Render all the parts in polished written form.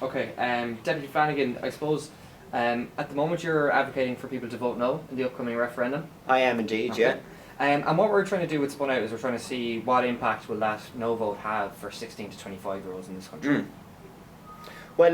Okay, Deputy Flanagan, I suppose at the moment you're advocating for people to vote no in the upcoming referendum. I am indeed, Okay. yeah. And what we're trying to do with SpunOut is we're trying to see what impact will that no vote have for 16 to 25-year-olds in this country. Well,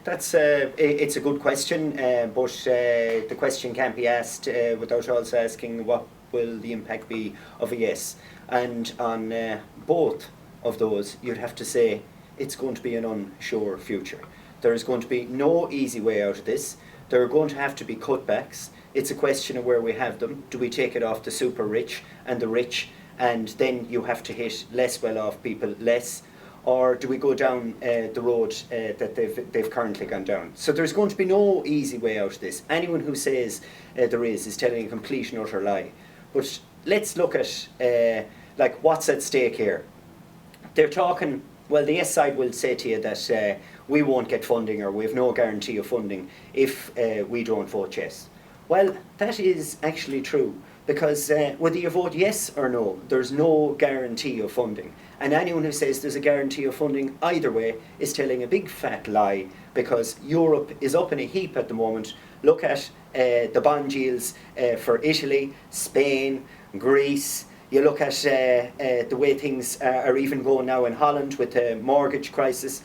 that's it's a good question, but the question can't be asked without also asking what will the impact be of a yes. And on both of those, you'd have to say it's going to be an unsure future. There is going to be no easy way out of this. There are going to have to be cutbacks. It's a question of where we have them. Do we take it off the super rich and the rich, and then you have to hit less well-off people less? Or do we go down the road that they've currently gone down? So there's going to be no easy way out of this. Anyone who says there is telling a complete and utter lie. But let's look at like what's at stake here. They're talking, well, the yes side will say to you that we won't get funding, or we have no guarantee of funding if we don't vote yes. Well, that is actually true, because whether you vote yes or no, there's no guarantee of funding. And anyone who says there's a guarantee of funding either way is telling a big fat lie, because Europe is up in a heap at the moment. Look at the bond yields for Italy, Spain, Greece. You look at the way things are even going now in Holland with the mortgage crisis.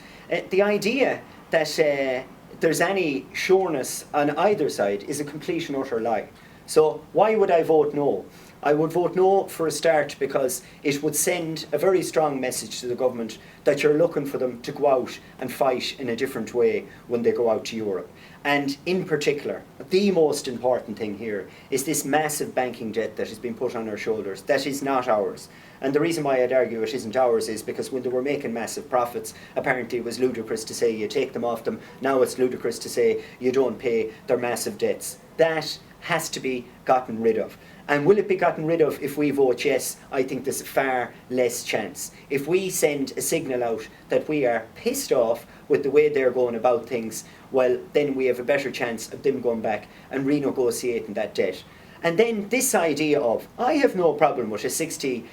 The idea that there's any sureness on either side is a complete and utter lie. So why would I vote no? I would vote no for a start because it would send a very strong message to the government that you're looking for them to go out and fight in a different way when they go out to Europe. And in particular, the most important thing here is this massive banking debt that has been put on our shoulders. That is not ours. And the reason why I'd argue it isn't ours is because when they were making massive profits, apparently it was ludicrous to say you take them off them. Now it's ludicrous to say you don't pay their massive debts. That has to be gotten rid of. And will it be gotten rid of if we vote yes? I think there's far less chance. If we send a signal out that we are pissed off with the way they're going about things, well, then we have a better chance of them going back and renegotiating that debt. And then this idea of, I have no problem with a 60%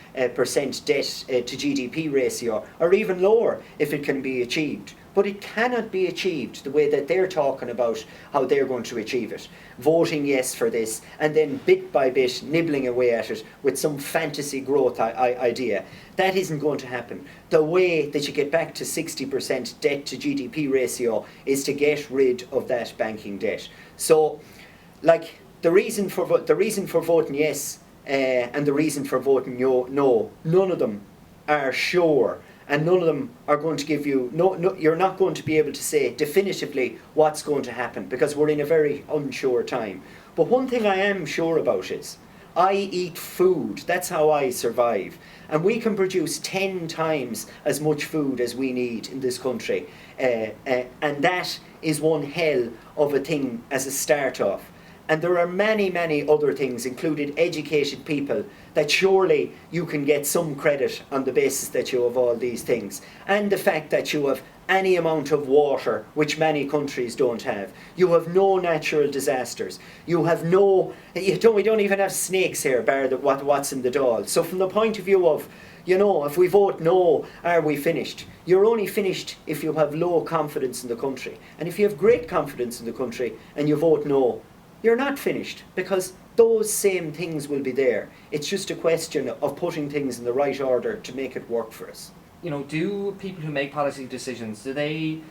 debt to GDP ratio, or even lower if it can be achieved. But it cannot be achieved the way that they're talking about how they're going to achieve it. Voting yes for this, and then bit by bit nibbling away at it with some fantasy growth idea. That isn't going to happen. The way that you get back to 60% debt to GDP ratio is to get rid of that banking debt. So, like, the reason for voting yes and the reason for voting no, none of them are sure. And none of them are going to give you, you're not going to be able to say definitively what's going to happen, because we're in a very unsure time. But one thing I am sure about is, I eat food, that's how I survive. And we can produce 10 times as much food as we need in this country. And that is one hell of a thing as a start-off. And there are many, many other things, including educated people, that surely you can get some credit on the basis that you have all these things. And the fact that you have any amount of water, which many countries don't have. You have no natural disasters. You have no, we don't even have snakes here, bar what's in the Dáil. So from the point of view of, you know, if we vote no, are we finished? You're only finished if you have low confidence in the country. And if you have great confidence in the country and you vote no, you're not finished, because those same things will be there. It's just a question of putting things in the right order to make it work for us. You know, do people who make policy decisions, do they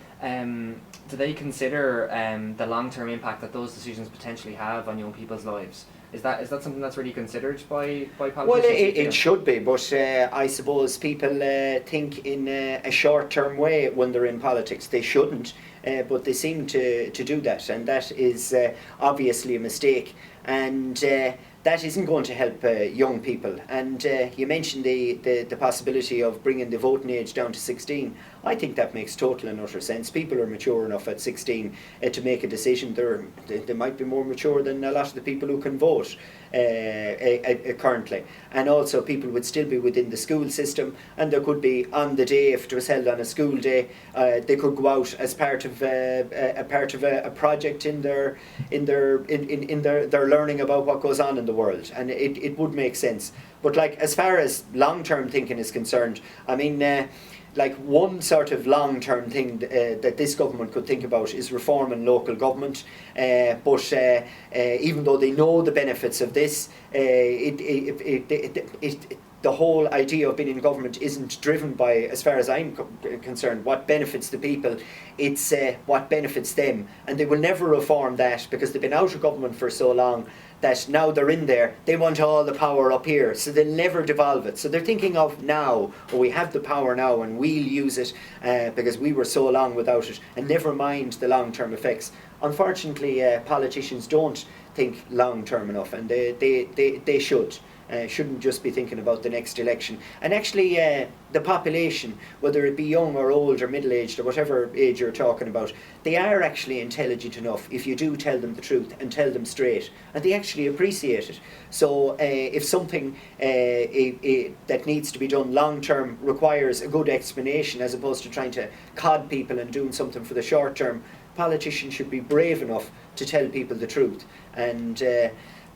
consider the long-term impact that those decisions potentially have on young people's lives? Is that something that's really considered by politicians? Well, it should be, but I suppose people think in a short-term way when they're in politics. They shouldn't, but they seem to do that, and that is obviously a mistake. And that isn't going to help young people. And you mentioned the possibility of bringing the voting age down to 16. I think that makes total and utter sense. People are mature enough at 16 to make a decision. They might be more mature than a lot of the people who can vote currently. And also people would still be within the school system, and there could be, on the day, if it was held on a school day, they could go out as part of a project in their learning about what goes on in the world, and it would make sense. But like, as far as long-term thinking is concerned, I mean, like one sort of long-term thing that this government could think about is reforming local government. But even though they know the benefits of this, the whole idea of being in government isn't driven by, as far as I'm concerned, what benefits the people. It's what benefits them, and they will never reform that because they've been out of government for so long that now they're in there, they want all the power up here, so they'll never devolve it. So they're thinking of now, oh, we have the power now and we'll use it because we were so long without it, and never mind the long-term effects. Unfortunately, politicians don't think long-term enough, and they should. Shouldn't just be thinking about the next election. And actually the population, whether it be young or old or middle-aged or whatever age you're talking about, they are actually intelligent enough if you do tell them the truth and tell them straight, and they actually appreciate it. So if something that needs to be done long-term requires a good explanation as opposed to trying to cod people and doing something for the short-term, politicians should be brave enough to tell people the truth, and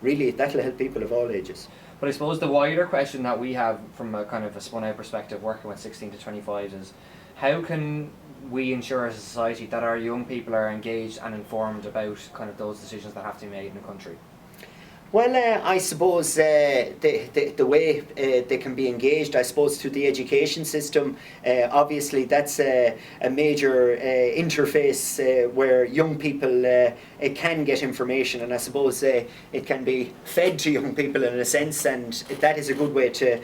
really that'll help people of all ages. But I suppose the wider question that we have from a kind of a SpunOut perspective working with 16 to 25 is, how can we ensure as a society that our young people are engaged and informed about kind of those decisions that have to be made in the country? Well, I suppose the way they can be engaged, I suppose, through the education system. Obviously, that's a major interface where young people can get information, and I suppose it can be fed to young people in a sense, and that is a good way to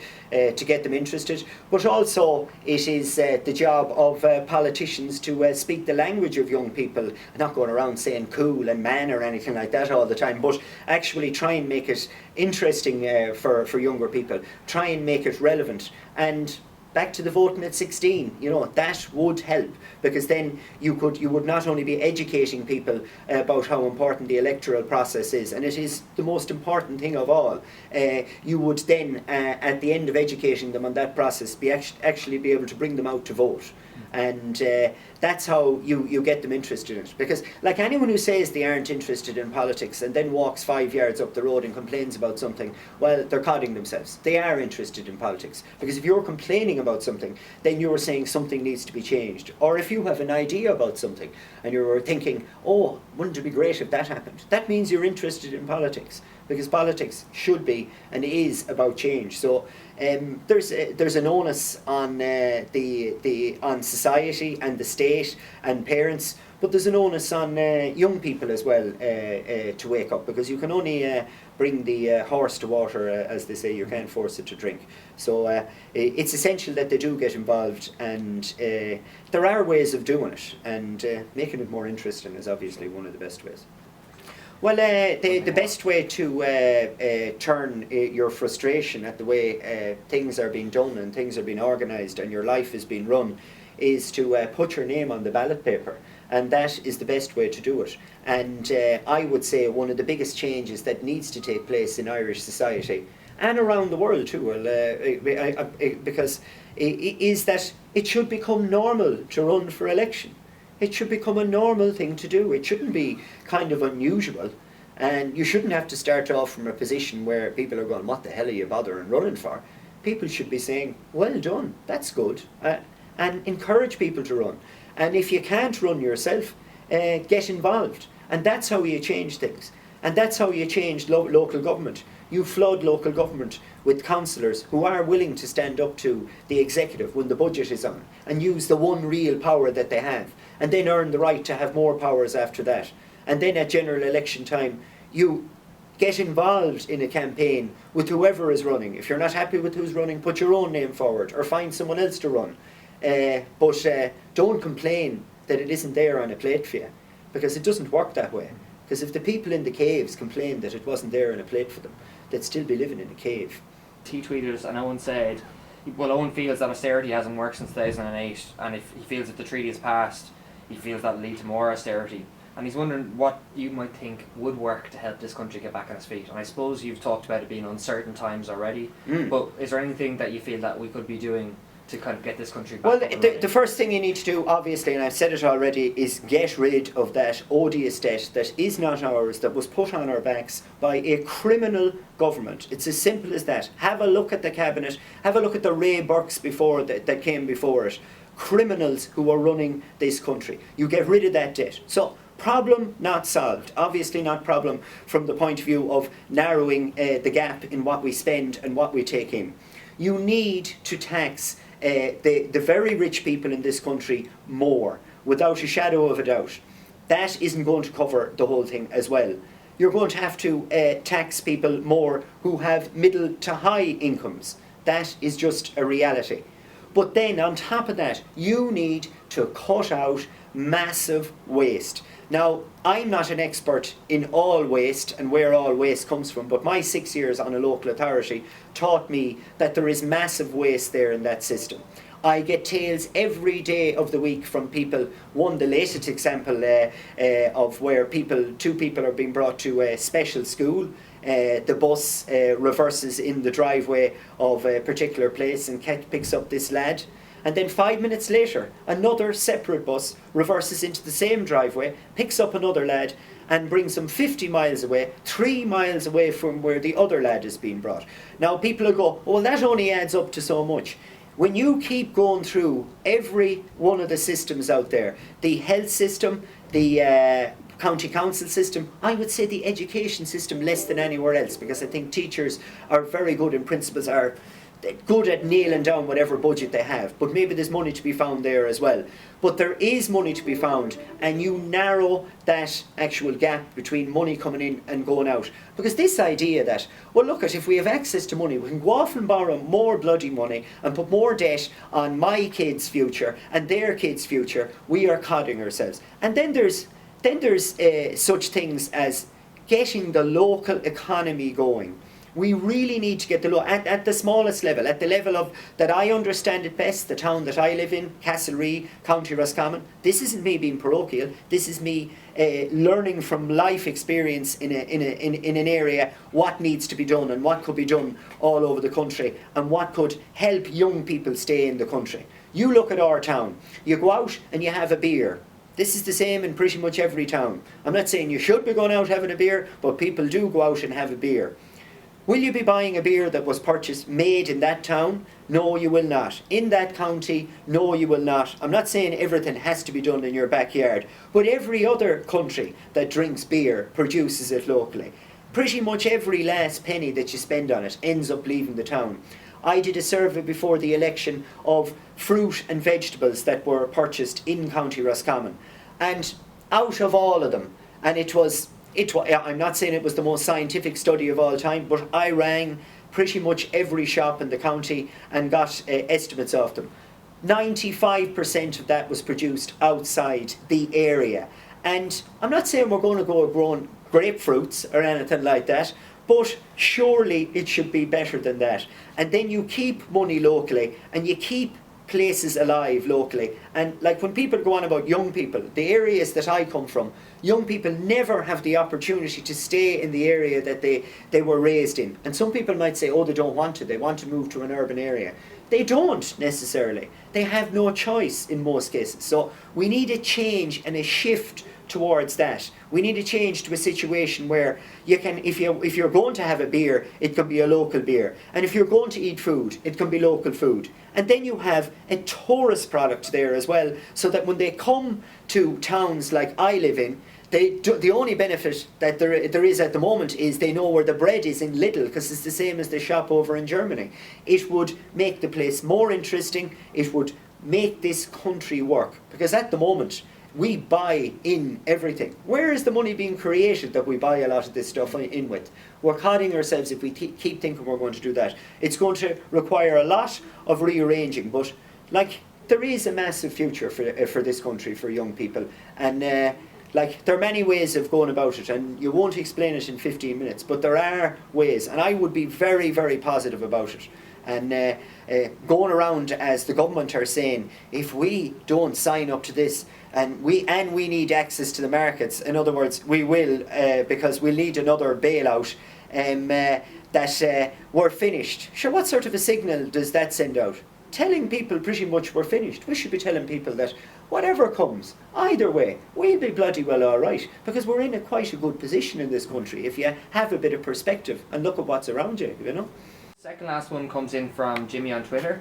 get them interested. But also, it is the job of politicians to speak the language of young people, not going around saying cool and man or anything like that all the time, but actually try and make it interesting for younger people, try and make it relevant. And back to the voting at 16, you know, that would help, because then you would not only be educating people about how important the electoral process is, and it is the most important thing of all. You would then, at the end of educating them on that process, be actually be able to bring them out to vote. And that's how you get them interested in it. Because like anyone who says they aren't interested in politics and then walks 5 yards up the road and complains about something, well, they're codding themselves. They are interested in politics. Because if you're complaining about something, then you're saying something needs to be changed. Or if you have an idea about something and you're thinking, oh, wouldn't it be great if that happened? That means you're interested in politics. Because politics should be and is about change. So there's an onus on on society and the state and parents, but there's an onus on young people as well to wake up, because you can only bring the horse to water, as they say. You can't force it to drink. So it's essential that they do get involved, and there are ways of doing it, and making it more interesting is obviously one of the best ways. Well, the best way to turn your frustration at the way things are being done and things are being organised and your life is being run is to put your name on the ballot paper, and that is the best way to do it. And I would say one of the biggest changes that needs to take place in Irish society and around the world too, because is that it should become normal to run for election. It should become a normal thing to do. It shouldn't be kind of unusual. And you shouldn't have to start off from a position where people are going, what the hell are you bothering running for? People should be saying, well done, that's good. And encourage people to run. And if you can't run yourself, get involved. And that's how you change things. And that's how you change local government. You flood local government with councillors who are willing to stand up to the executive when the budget is on and use the one real power that they have, and then earn the right to have more powers after that. And then at general election time, you get involved in a campaign with whoever is running. If you're not happy with who's running, put your own name forward or find someone else to run. But don't complain that it isn't there on a plate for you, because it doesn't work that way. Because if the people in the caves complained that it wasn't there on a plate for them, they'd still be living in a cave. He tweeted us, and Owen said, well, Owen feels that austerity hasn't worked since 2008, and if he feels that the treaty is passed, he feels that will lead to more austerity. And he's wondering what you might think would work to help this country get back on its feet. And I suppose you've talked about it being uncertain times already, but is there anything that you feel that we could be doing to kind of get this country back? Well, the first thing you need to do, obviously, and I've said it already, is get rid of that odious debt that is not ours, that was put on our backs by a criminal government. It's as simple as that. Have a look at the cabinet, have a look at the Ray Burkes before that came before it. criminals who are running this country. You get rid of that debt. So, problem not solved. Obviously not problem from the point of view of narrowing the gap in what we spend and what we take in. You need to tax the very rich people in this country more, without a shadow of a doubt. That isn't going to cover the whole thing as well. You're going to have to tax people more who have middle to high incomes. That is just a reality. But then on top of that, you need to cut out massive waste. Now, I'm not an expert in all waste and where all waste comes from, but my 6 years on a local authority taught me that there is massive waste there in that system. I get tales every day of the week from people. One, the latest example of where two people are being brought to a special school. The bus reverses in the driveway of a particular place and picks up this lad. And then 5 minutes later, another separate bus reverses into the same driveway, picks up another lad and brings him 50 miles away, 3 miles away from where the other lad is being brought. Now people will go, well, that only adds up to so much. When you keep going through every one of the systems out there, the health system, the county council system, I would say the education system less than anywhere else, because I think teachers are very good and principals are good at nailing down whatever budget they have, but maybe there's money to be found there as well. But there is money to be found, and you narrow that actual gap between money coming in and going out. Because this idea that, well look, if we have access to money, we can go off and borrow more bloody money and put more debt on my kids' future and their kids' future, we are codding ourselves. And then there's such things as getting the local economy going. We really need to get the at the smallest level, at the level of, that I understand it best, the town that I live in, Castlereagh, County Roscommon. This isn't me being parochial, this is me learning from life experience in an area what needs to be done and what could be done all over the country and what could help young people stay in the country. You look at our town, you go out and you have a beer. This is the same in pretty much every town. I'm not saying you should be going out having a beer, but people do go out and have a beer. Will you be buying a beer that was made in that town? No, you will not. In that county? No, you will not. I'm not saying everything has to be done in your backyard, but every other country that drinks beer produces it locally. Pretty much every last penny that you spend on it ends up leaving the town. I did a survey before the election of fruit and vegetables that were purchased in County Roscommon, and out of all of them, and I'm not saying it was the most scientific study of all time, but I rang pretty much every shop in the county and got estimates of them. 95% of that was produced outside the area. And I'm not saying we're going to go growing grapefruits or anything like that, but surely it should be better than that. And then you keep money locally and you keep places alive locally. And like when people go on about young people, the areas that I come from, young people never have the opportunity to stay in the area that they were raised in. And some people might say, oh, they don't want to, they want to move to an urban area. They don't necessarily. They have no choice in most cases. So we need a change and a shift towards that. We need to change to a situation where you can, if you're going to have a beer, it can be a local beer. And if you're going to eat food, it can be local food. And then you have a tourist product there as well, so that when they come to towns like I live in, the only benefit that there is at the moment is they know where the bread is in Lidl, because it's the same as the shop over in Germany. It would make the place more interesting. It would make this country work, because at the moment we buy in everything. Where is the money being created that we buy a lot of this stuff in with? We're codding ourselves if we keep thinking we're going to do that. It's going to require a lot of rearranging, but like there is a massive future for this country, for young people, and like there are many ways of going about it, and you won't explain it in 15 minutes, but there are ways, and I would be very, very positive about it. And going around as the government are saying, if we don't sign up to this, and we need access to the markets, in other words, we will, because we'll need another bailout, that we're finished. Sure, what sort of a signal does that send out? Telling people pretty much we're finished. We should be telling people that whatever comes, either way, we'll be bloody well all right, because we're in quite a good position in this country if you have a bit of perspective and look at what's around you, you know. Second last one comes in from Jimmy on Twitter.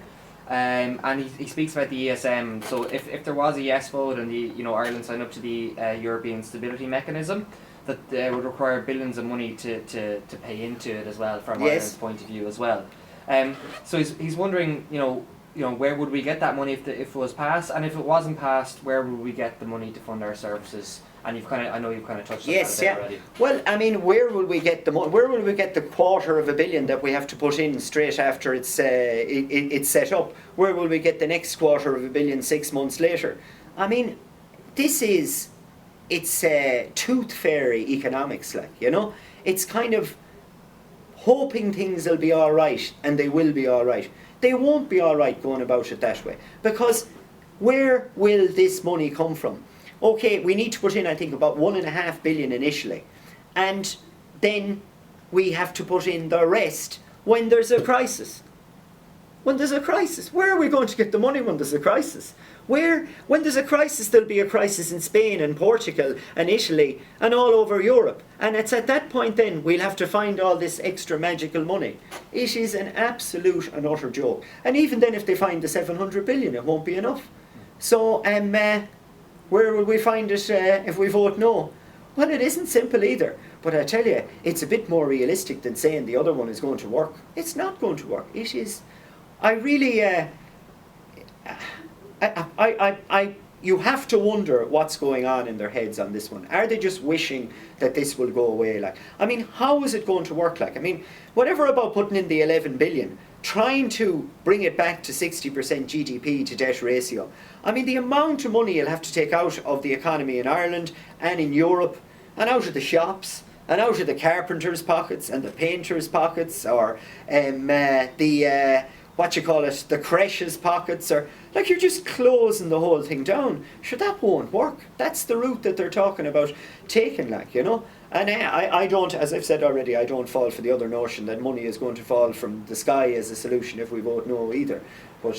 And he speaks about the ESM. So if there was a yes vote and Ireland signed up to the European Stability Mechanism, that would require billions of money to pay into it as well from Ireland's point of view as well. So he's wondering, where would we get that money if it was passed, and if it wasn't passed, where would we get the money to fund our services? And I know you've kind of touched on that a bit already. Well, I mean, where will we get the money? Where will we get the $250 million that we have to put in straight after it's set up? Where will we get the next $250 million 6 months later? I mean, it's tooth fairy economics, It's kind of hoping things will be all right, and they will be all right. They won't be all right going about it that way, because where will this money come from? Okay, we need to put in, I think, about $1.5 billion initially, and then we have to put in the rest when there's a crisis. When there's a crisis, where are we going to get the money when there's a crisis? When there's a crisis, there'll be a crisis in Spain and Portugal and Italy and all over Europe. And it's at that point then we'll have to find all this extra magical money. It is an absolute and utter joke. And even then, if they find the $700 billion, it won't be enough. So, where will we find it if we vote no? Well, it isn't simple either. But I tell you, it's a bit more realistic than saying the other one is going to work. It's not going to work. It is. I really. You have to wonder what's going on in their heads on this one. Are they just wishing that this will go away? How is it going to work? Whatever about putting in the 11 billion, trying to bring it back to 60% GDP to debt ratio. The amount of money you'll have to take out of the economy in Ireland and in Europe, and out of the shops, and out of the carpenters' pockets and the painters' pockets, or the creches pockets, or you're just closing the whole thing down. Sure, that won't work. That's the route that they're talking about taking, And I don't, as I've said already, I don't fall for the other notion that money is going to fall from the sky as a solution if we vote no either. But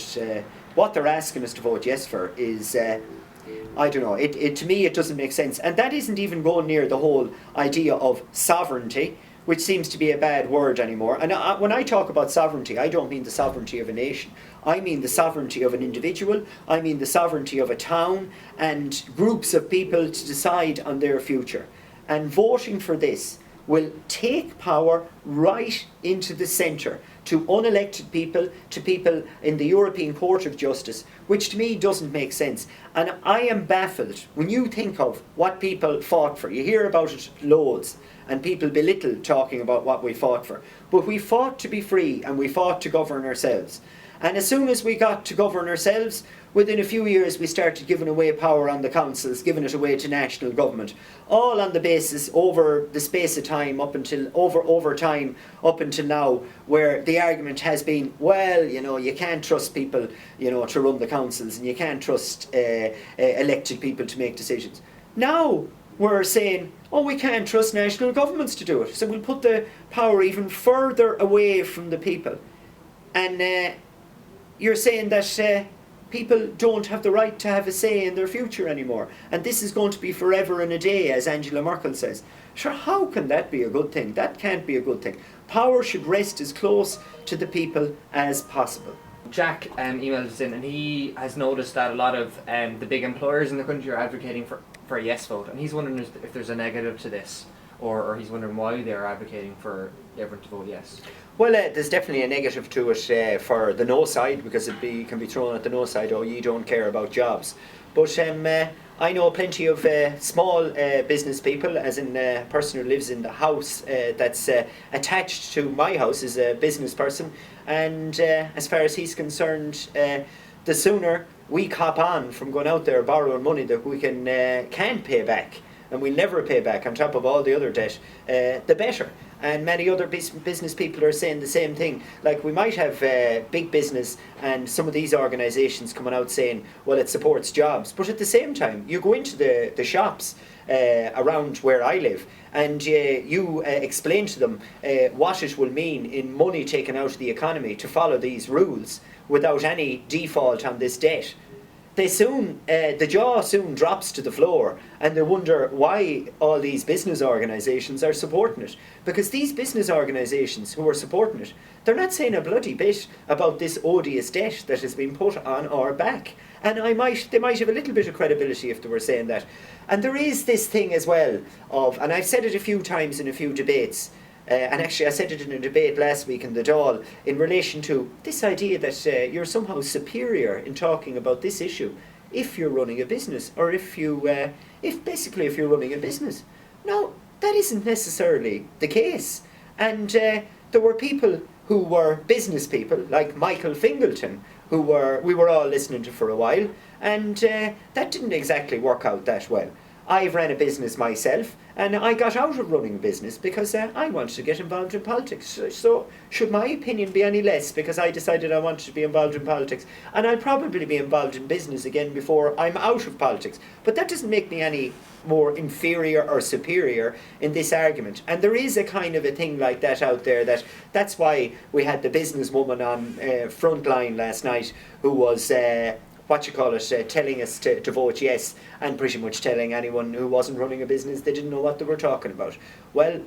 what they're asking us to vote yes for is, I don't know, to me it doesn't make sense. And that isn't even going near the whole idea of sovereignty, which seems to be a bad word anymore. And when I talk about sovereignty, I don't mean the sovereignty of a nation. I mean the sovereignty of an individual. I mean the sovereignty of a town and groups of people to decide on their future. And voting for this will take power right into the centre, to unelected people, to people in the European Court of Justice, which to me doesn't make sense. And I am baffled when you think of what people fought for. You hear about it loads, and people belittle talking about what we fought for. But we fought to be free, and we fought to govern ourselves. And as soon as we got to govern ourselves, within a few years we started giving away power on the councils, giving it away to national government, all on the basis over the space of time up until now, where the argument has been, well, you can't trust people, to run the councils, and you can't trust elected people to make decisions. Now we're saying, we can't trust national governments to do it, so we'll put the power even further away from the people. And you're saying that people don't have the right to have a say in their future anymore, and this is going to be forever and a day, as Angela Merkel says. Sure, how can that be a good thing? That can't be a good thing. Power should rest as close to the people as possible. Jack emailed us in, and he has noticed that a lot of the big employers in the country are advocating for a yes vote, and he's wondering if there's a negative to this, or he's wondering why they're advocating for everyone to vote yes. Well, there's definitely a negative to it for the no side, because it can be thrown at the no side, you don't care about jobs. But I know plenty of small business people, as in a person who lives in the house that's attached to my house is a business person, and as far as he's concerned, the sooner we cop on from going out there borrowing money that we can't pay back, and we'll never pay back on top of all the other debt, the better. And many other business people are saying the same thing. We might have big business and some of these organisations coming out saying, well, it supports jobs. But at the same time, you go into the shops around where I live, and you explain to them what it will mean in money taken out of the economy to follow these rules without any default on this debt. the jaw soon drops to the floor, and they wonder why all these business organisations are supporting it. Because these business organisations who are supporting it, they're not saying a bloody bit about this odious debt that has been put on our back. And they might have a little bit of credibility if they were saying that. And there is this thing as well of, and I've said it a few times in a few debates, and actually I said it in a debate last week in the Dáil, in relation to this idea that you're somehow superior in talking about this issue if you're running a business, or if you're running a business. No, that isn't necessarily the case. And there were people who were business people, like Michael Fingleton, who we were all listening to for a while, and that didn't exactly work out that well. I've ran a business myself, and I got out of running a business because I wanted to get involved in politics. So should my opinion be any less because I decided I wanted to be involved in politics? And I'll probably be involved in business again before I'm out of politics. But that doesn't make me any more inferior or superior in this argument. And there is a kind of a thing like that out there. That's why we had the businesswoman on Frontline last night who was telling us to vote yes, and pretty much telling anyone who wasn't running a business they didn't know what they were talking about. Well,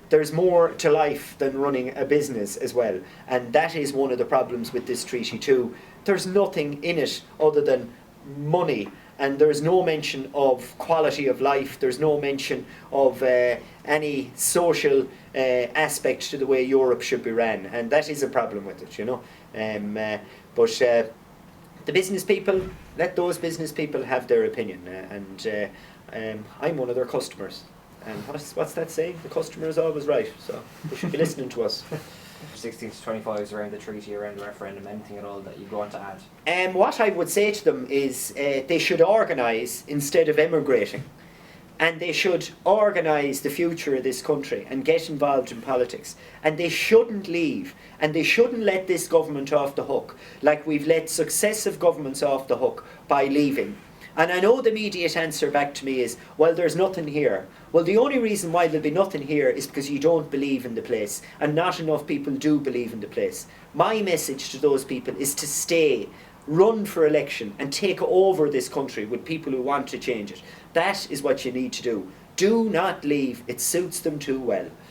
there's more to life than running a business as well, and that is one of the problems with this treaty too. There's nothing in it other than money, and there's no mention of quality of life, there's no mention of any social aspect to the way Europe should be ran, and that is a problem with it, you know. But the business people, let those business people have their opinion, and I'm one of their customers. And what's that saying? The customer is always right, so they should be listening to us. 16 to 25 is around the treaty, around the referendum, anything at all that you want to add? What I would say to them is they should organise instead of emigrating. And they should organise the future of this country and get involved in politics. And they shouldn't leave. And they shouldn't let this government off the hook, like we've let successive governments off the hook by leaving. And I know the immediate answer back to me is, well, there's nothing here. Well, the only reason why there'll be nothing here is because you don't believe in the place. And not enough people do believe in the place. My message to those people is to stay, run for election and take over this country with people who want to change it. That is what you need to do. Do not leave. It suits them too well.